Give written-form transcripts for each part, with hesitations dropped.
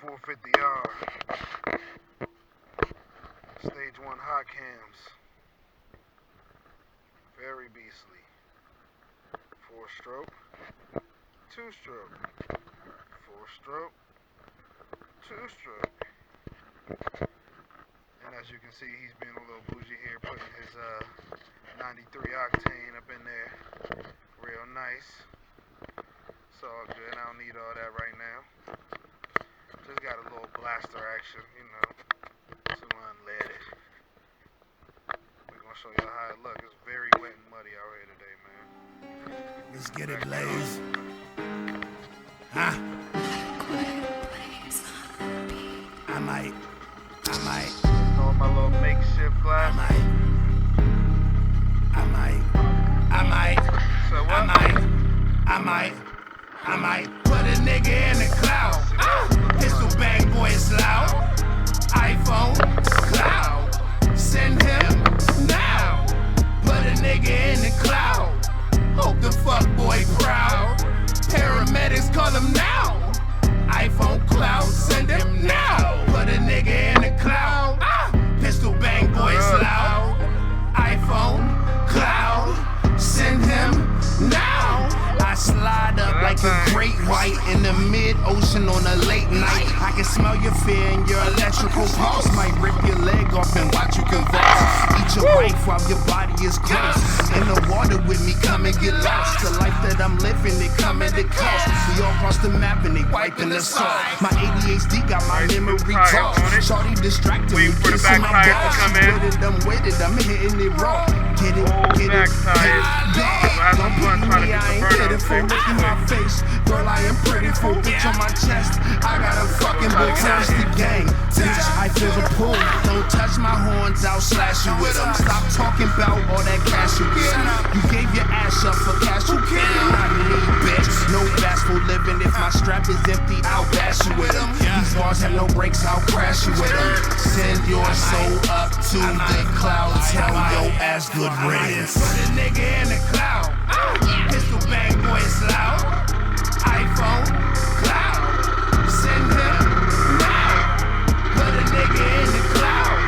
450R. Stage 1 hot cams. Very beastly. 4-stroke, 2-stroke, 4-stroke, 2-stroke. And as you can see, he's being a little bougie here, putting his 93 octane up in there. Real nice. It's all good. I don't need all that right now. Just got a little blaster action, you know. Some unleaded. We're gonna show y'all how it looks. It's very wet and muddy out here today, man. Let's get it, Blaze. Huh? I might. All my little makeshift glass. I might. So what? I might put a nigga in the cloud. Pistol bang, boy, it's loud. iPhone, cloud. Send him now. Put a nigga in the cloud. Hope the fuck boy proud. Paramedics call him now. iPhone cloud, send him now. Put a nigga in the cloud. Pistol bang, boy, it's loud. iPhone cloud, send him now. I slide up like a great white in the mid-ocean on a late night. I can smell your fear and your electrical pulse might rip your leg off and watch you convulse. Eat your wife while your body is gross. In the water with me, come and get lost. The life that I'm living, it come at a cost. We all cross the map and they wiping us off. My ADHD got my memory tossed. Shorty distracted me, kissing my balls. I'm with it, I'm hitting it raw. Get it, don't put me, I ain't pitiful. Look in my face, girl, I am pretty full. Bitch on my chest, I got a fucking book. Touch the gang, bitch, I feel the pull. Don't touch my horns, I'll slash you with them. Stop talking about all that cash you get. You gave your ass up for cash, you get it. Not me, bitch, no bashful living. If my strap is empty, I'll bash you with them. These bars have no brakes, I'll crash you with them. Send your soul up to the clouds, tell your ass good riddance. Put a nigga in the cloud. Pistol bang, boy, it's loud. iPhone cloud, send him now. Put a nigga in the cloud.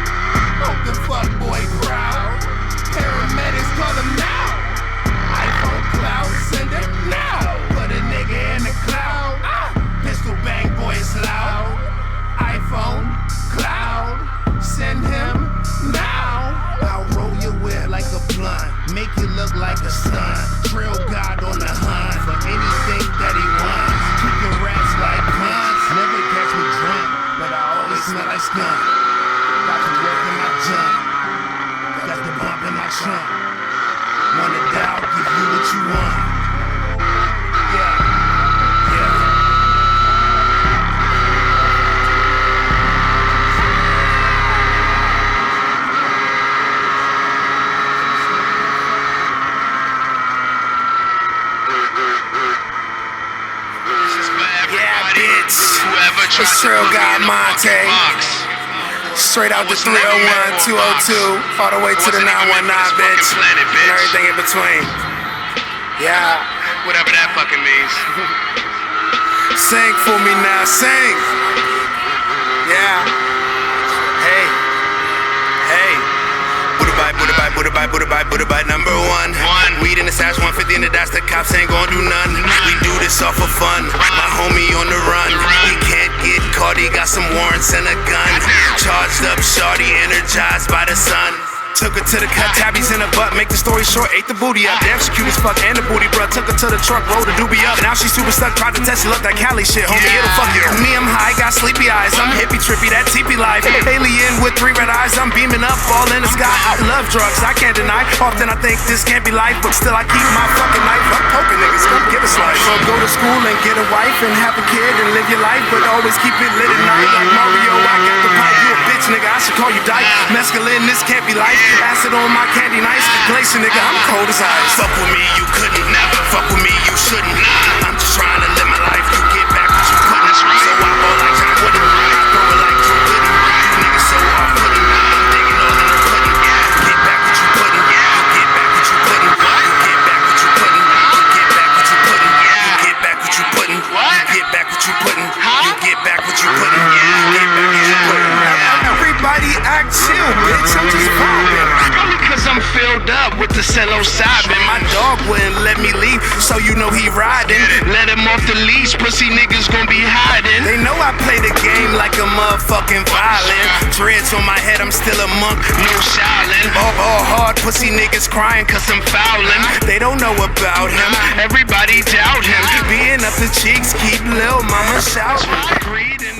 Hope the fuck boy proud. Paramedics call him now. iPhone cloud, send him now. Put a nigga in the cloud. Pistol bang, boy, it's loud. iPhone cloud, send him now. I'll roll your whip like a blunt, make you look like a stunt. Trillgod on the hunt for anything that he wants. Kicking rats like punts. Never catch me drunk, but I always smell like skunk. Got the work in my junk, got the bump in my trunk. Want it out, give you what you want. Yeah. It's Trillgod Monte. Straight out the 301, 202, all the way to the 919, bitch. And everything in between. Yeah. Whatever that fucking means. Sing for me now, sing. Yeah. Hey. Buddha bite number one. Weed in the stash, 150 in the dash, the cops ain't gon' do none. We do this all for fun. My homie on the run. He can't get caught, he got some warrants and a gun. Charged up, shorty, energized by the sun. Took her to the cut, tabbies in her butt. Make the story short, ate the booty up. Damn, she cute as fuck, and the booty, bruh. Took her to the truck, rolled the doobie up. Now she super stuck, tried to test, she looked like Cali shit. Homie, it'll fuck you. Me, I'm high, got sleepy eyes. I'm hippie, trippy, that teepee life. Alien with 3 red eyes, I'm beaming up, all in the sky. I love drugs, I can't deny. Often I think this can't be life, but still I keep my fucking knife. I'm poking niggas, come get a slice. So go to school and get a wife and have a kid and live your life, but always keep it lit at night. Like Mario, I got the pipe, you a bitch, nigga, I should call you dyke. Mescaline, this can't be life. Acid on my candy nice, glacier nigga, I'm cold as ice. Fuck with me, you couldn't, never. Fuck with me, you shouldn't. I'm just trying to live my life. You get back what you couldn't. So I ball like I wouldn't. I throw it like you couldn't. You niggas so off putting. I'm digging all in the pudding. Get back what you couldn't. You get back what you couldn't. You get back what you couldn't. You get back what you couldn't. You get back what you couldn't. You get back what you couldn't. You get back what you couldn't. Relax, chill, bitch, I'm just vibing. Only cause I'm filled up with the psilocybin. My dog wouldn't let me leave, so you know he riding. Let him off the leash, pussy niggas gon' be hiding. They know I play the game like a motherfucking violin. Dreads on my head, I'm still a monk, No shouting. all hard, pussy niggas crying cause I'm fouling. They don't know about him, Everybody doubt him. being up the cheeks, keep lil mama shouting. Greed and